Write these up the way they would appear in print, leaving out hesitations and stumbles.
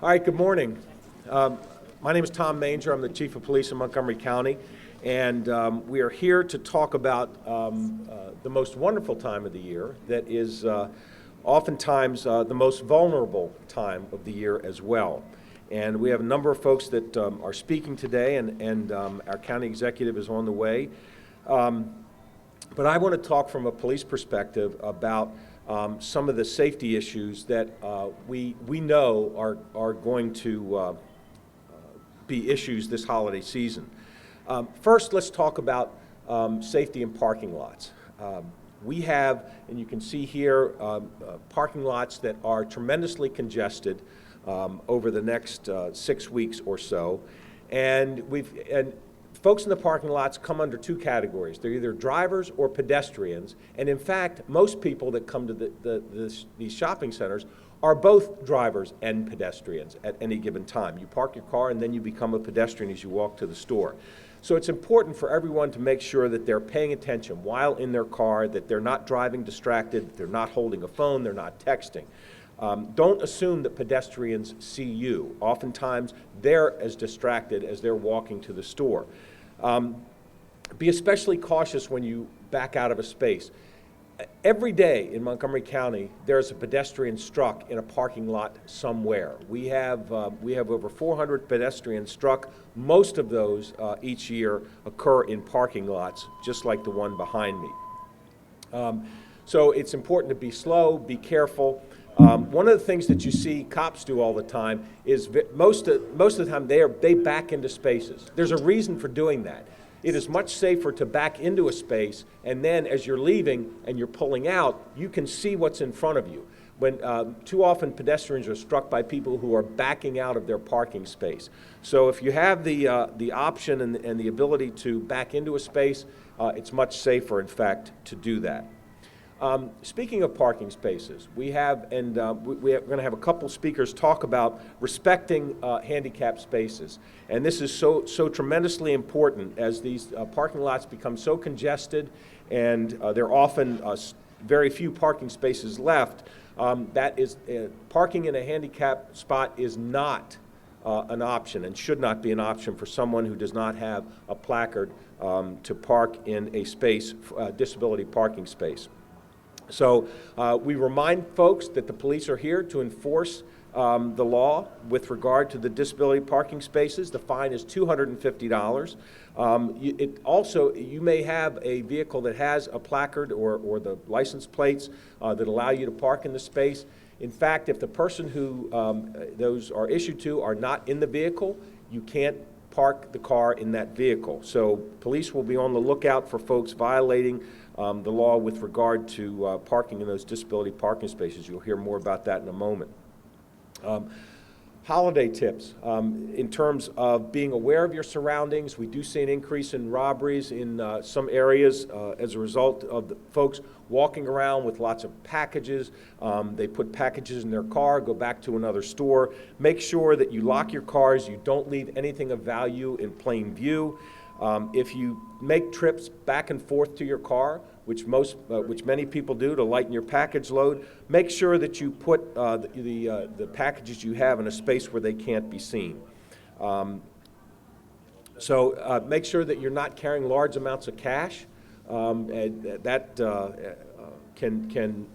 All right, good morning. My name is Tom Manger. I'm the Chief of Police in Montgomery County, and we are here to talk about the most wonderful time of the year that is oftentimes the most vulnerable time of the year as well. And we have a number of folks that are speaking today, and our county executive is on the way. But I want to talk from a police perspective about some of the safety issues that we know are going to be issues this holiday season. First, let's talk about safety in parking lots. We have, and you can see here, parking lots that are tremendously congested over the next 6 weeks or so, and folks in the parking lots come under two categories. They're either drivers or pedestrians, and in fact, most people that come to these shopping centers are both drivers and pedestrians at any given time. You park your car and then you become a pedestrian as you walk to the store. So it's important for everyone to make sure that they're paying attention while in their car, that they're not driving distracted, they're not holding a phone, they're not texting. Don't assume that pedestrians see you. Oftentimes, they're as distracted as they're walking to the store. Be especially cautious when you back out of a space. Every day in Montgomery County, there's a pedestrian struck in a parking lot somewhere. We have over 400 pedestrians struck. Most of those each year occur in parking lots, just like the one behind me. So it's important to be slow, be careful. One of the things that you see cops do all the time is most of the time they back into spaces. There's a reason for doing that. It is much safer to back into a space, and then as you're leaving and you're pulling out, you can see what's in front of you. When too often pedestrians are struck by people who are backing out of their parking space. So if you have the option and the ability to back into a space, it's much safer, in fact, to do that. Speaking of parking spaces, we have, and we're going to have a couple speakers talk about respecting handicapped spaces. And this is so tremendously important as these parking lots become so congested, and there are often very few parking spaces left. That is, parking in a handicapped spot is not an option and should not be an option for someone who does not have a placard to park in a space, disability parking space. So we remind folks that the police are here to enforce the law with regard to the disability parking spaces. The fine is $250. You may have a vehicle that has a placard or the license plates that allow you to park in the space. In fact, if the person who those are issued to are not in the vehicle, you can't park the car in that vehicle. So police will be on the lookout for folks violating the law with regard to parking in those disability parking spaces. You'll hear more about that in a moment. Holiday tips. In terms of being aware of your surroundings, we do see an increase in robberies in some areas as a result of the folks walking around with lots of packages. They put packages in their car, go back to another store. Make sure that you lock your cars, you don't leave anything of value in plain view. If you make trips back and forth to your car, which many people do to lighten your package load, make sure that you put the packages you have in a space where they can't be seen. So make sure that you're not carrying large amounts of cash. That can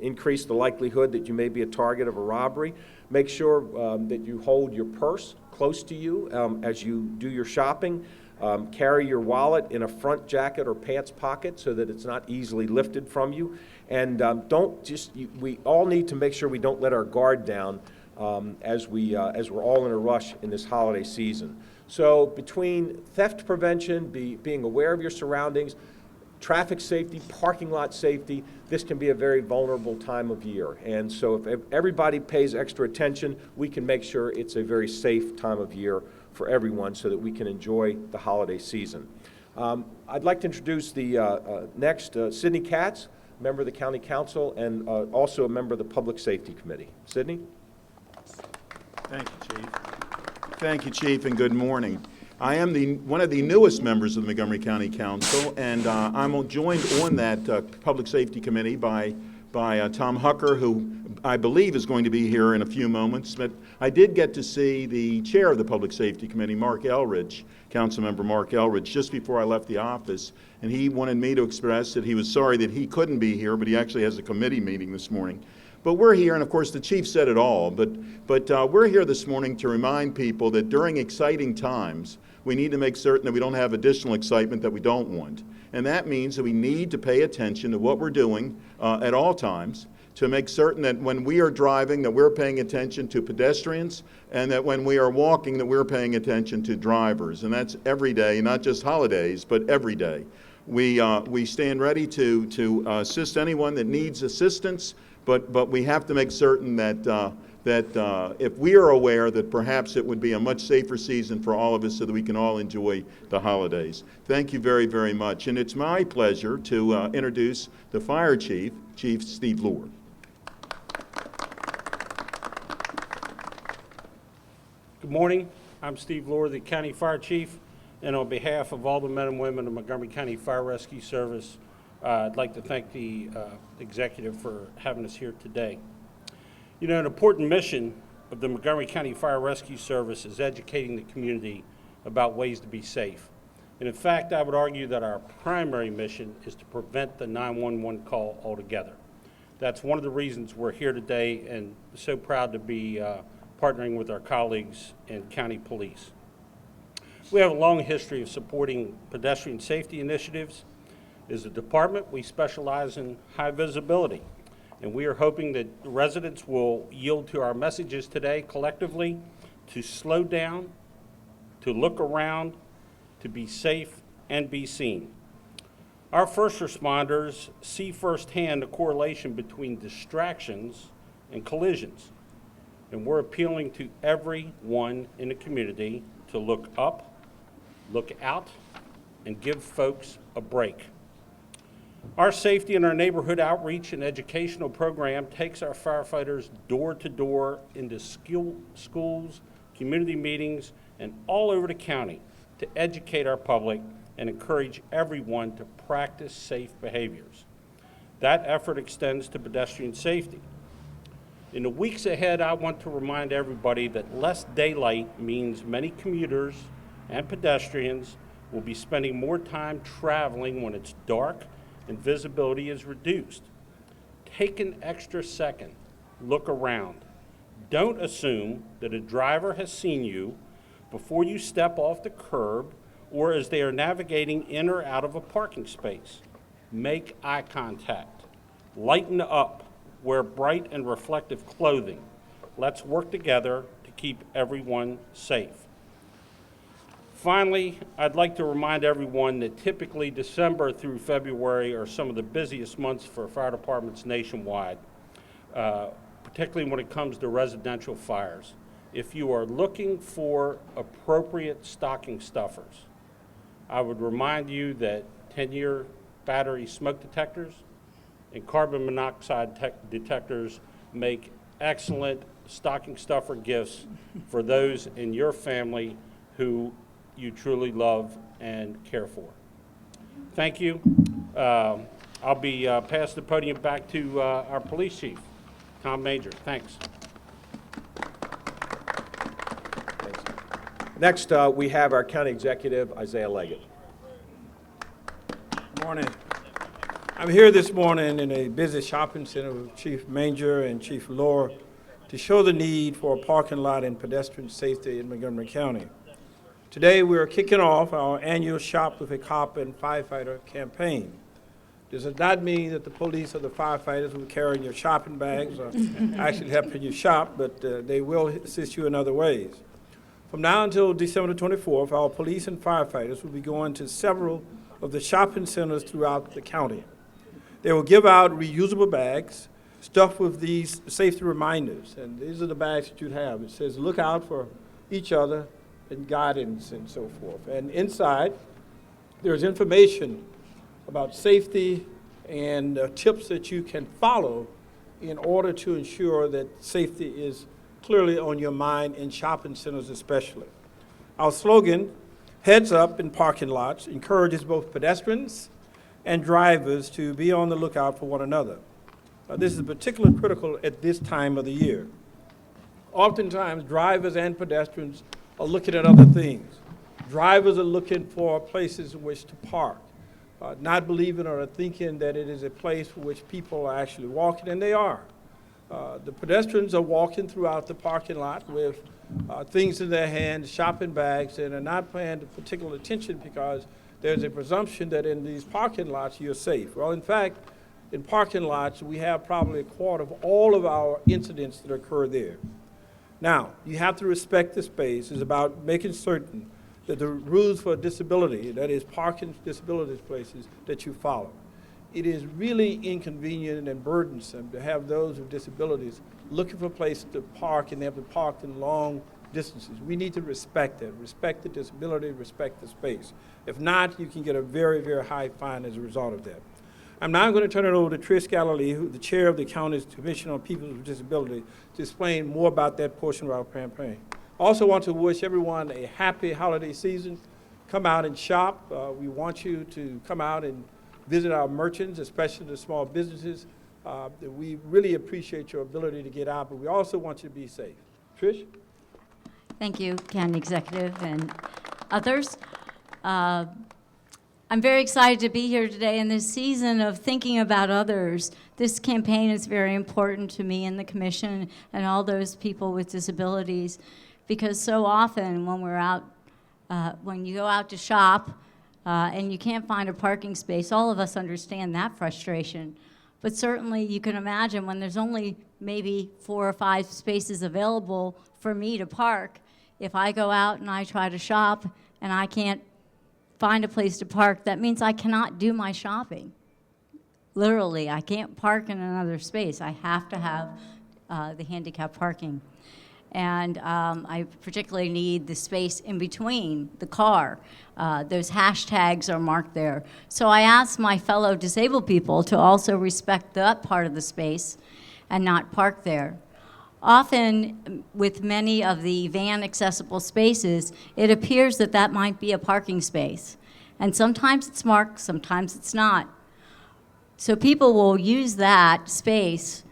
increase the likelihood that you may be a target of a robbery. Make sure that you hold your purse close to you as you do your shopping. Carry your wallet in a front jacket or pants pocket so that it's not easily lifted from you. And we all need to make sure we don't let our guard down as we're all in a rush in this holiday season. So between theft prevention, being aware of your surroundings, traffic safety, parking lot safety, this can be a very vulnerable time of year. And so if everybody pays extra attention, we can make sure it's a very safe time of year for everyone so that we can enjoy the holiday season. I'd like to introduce the next, Sidney Katz, member of the County Council and also a member of the Public Safety Committee. Sidney? Thank you, Chief. Thank you, Chief, and good morning. I am one of the newest members of the Montgomery County Council, and I'm joined on that Public Safety Committee by by Tom Hucker, who I believe is going to be here in a few moments. But I did get to see the chair of the Public Safety Committee, Mark Elridge, Councilmember Mark Elridge, just before I left the office. And he wanted me to express that he was sorry that he couldn't be here, but he actually has a committee meeting this morning. But we're here, and of course the chief said it all, but we're here this morning to remind people that during exciting times, we need to make certain that we don't have additional excitement that we don't want. And that means that we need to pay attention to what we're doing at all times to make certain that when we are driving, that we're paying attention to pedestrians, and that when we are walking, that we're paying attention to drivers. And that's every day, not just holidays, but every day. We stand ready to assist anyone that needs assistance, but we have to make certain that if we are aware that perhaps it would be a much safer season for all of us so that we can all enjoy the holidays. Thank you very, very much. And it's my pleasure to introduce the Fire Chief, Chief Steve Lohr. Good morning. I'm Steve Lohr, the County Fire Chief, and on behalf of all the men and women of Montgomery County Fire Rescue Service, I'd like to thank the executive for having us here today. You know, an important mission of the Montgomery County Fire Rescue Service is educating the community about ways to be safe. And in fact, I would argue that our primary mission is to prevent the 911 call altogether. That's one of the reasons we're here today, and so proud to be partnering with our colleagues in county police. We have a long history of supporting pedestrian safety initiatives. As a department, we specialize in high visibility, and we are hoping that residents will yield to our messages today collectively to slow down, to look around, to be safe, and be seen. Our first responders see firsthand the correlation between distractions and collisions, and we're appealing to everyone in the community to look up, look out, and give folks a break. Our safety and our neighborhood outreach and educational program takes our firefighters door to door into schools, community meetings, and all over the county to educate our public and encourage everyone to practice safe behaviors. That effort extends to pedestrian safety. In the weeks ahead, I want to remind everybody that less daylight means many commuters and pedestrians will be spending more time traveling when it's dark and visibility is reduced. Take an extra second, look around. Don't assume that a driver has seen you before you step off the curb or as they are navigating in or out of a parking space. Make eye contact. Lighten up. Wear bright and reflective clothing. Let's work together to keep everyone safe. Finally, I'd like to remind everyone that typically December through February are some of the busiest months for fire departments nationwide, particularly when it comes to residential fires. If you are looking for appropriate stocking stuffers, I would remind you that 10-year battery smoke detectors and carbon monoxide detectors make excellent stocking stuffer gifts for those in your family who you truly love and care for. Thank you. I'll be passing the podium back to our police chief, Tom Manger. Thanks. Next, we have our county executive, Isiah Leggett. Good morning. I'm here this morning in a busy shopping center with Chief Manger and Chief Lohr to show the need for a parking lot and pedestrian safety in Montgomery County. Today, we are kicking off our annual Shop with a Cop and Firefighter campaign. This does not mean that the police or the firefighters will carry your shopping bags or actually helping you shop, but they will assist you in other ways. From now until December 24th, our police and firefighters will be going to several of the shopping centers throughout the county. They will give out reusable bags stuffed with these safety reminders, and these are the bags that you'd have. It says, look out for each other, and guidance and so forth. And inside, there's information about safety and tips that you can follow in order to ensure that safety is clearly on your mind in shopping centers especially. Our slogan, Heads Up in Parking Lots, encourages both pedestrians and drivers to be on the lookout for one another. This is particularly critical at this time of the year. Oftentimes, drivers and pedestrians are looking at other things. Drivers are looking for places in which to park, not believing or thinking that it is a place for which people are actually walking, and they are. The pedestrians are walking throughout the parking lot with things in their hands, shopping bags, and are not paying particular attention because there's a presumption that in these parking lots you're safe. Well, in fact, in parking lots, we have probably a quarter of all of our incidents that occur there. Now, you have to respect the space. It's about making certain that the rules for disability, that is parking disability places, that you follow. It is really inconvenient and burdensome to have those with disabilities looking for a place to park, and they have to park in long distances. We need to respect that, respect the disability, respect the space. If not, you can get a very, very high fine as a result of that. I'm now going to turn it over to Trish Galilee, who's the chair of the county's Commission on People with Disabilities, to explain more about that portion of our campaign. Also want to wish everyone a happy holiday season. Come out and shop. We want you to come out and visit our merchants, especially the small businesses. We really appreciate your ability to get out, but we also want you to be safe. Trish? Thank you, County Executive and others. I'm very excited to be here today in this season of thinking about others. This campaign is very important to me and the Commission and all those people with disabilities, because so often when we're out, when you go out to shop and you can't find a parking space, all of us understand that frustration. But certainly you can imagine when there's only maybe 4 or 5 spaces available for me to park, if I go out and I try to shop and I can't find a place to park, that means I cannot do my shopping. Literally, I can't park in another space. I have to have the handicap parking. And I particularly need the space in between the car. Those hashtags are marked there. So I asked my fellow disabled people to also respect that part of the space and not park there. Often, with many of the van accessible spaces, it appears that that might be a parking space. And sometimes it's marked, sometimes it's not. So people will use that space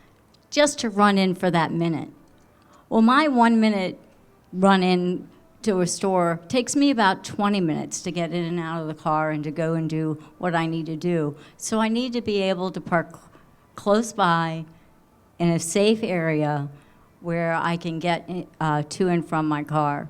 just to run in for that minute. Well, my 1-minute run in to a store takes me about 20 minutes to get in and out of the car and to go and do what I need to do. So I need to be able to park close by in a safe area where I can get to and from my car.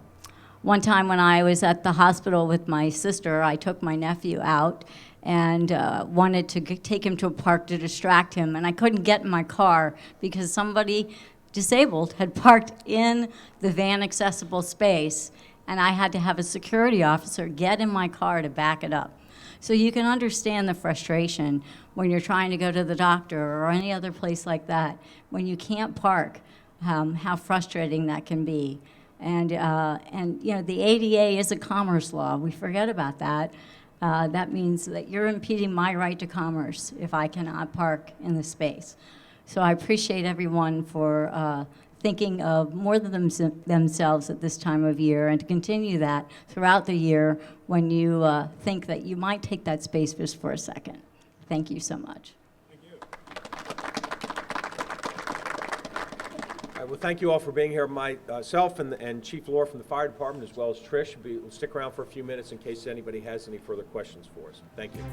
One time when I was at the hospital with my sister, I took my nephew out and wanted to take him to a park to distract him, and I couldn't get in my car because somebody disabled had parked in the van accessible space, and I had to have a security officer get in my car to back it up. So you can understand the frustration when you're trying to go to the doctor or any other place like that, when you can't park, how frustrating that can be. And you know, the ADA is a commerce law. We forget about that. That means that you're impeding my right to commerce if I cannot park in the space. So I appreciate everyone for thinking of more than themselves at this time of year, and to continue that throughout the year when you think that you might take that space just for a second. Thank you so much. Well, thank you all for being here. Myself and Chief Lohr from the Fire Department, as well as Trish, will stick around for a few minutes in case anybody has any further questions for us. Thank you.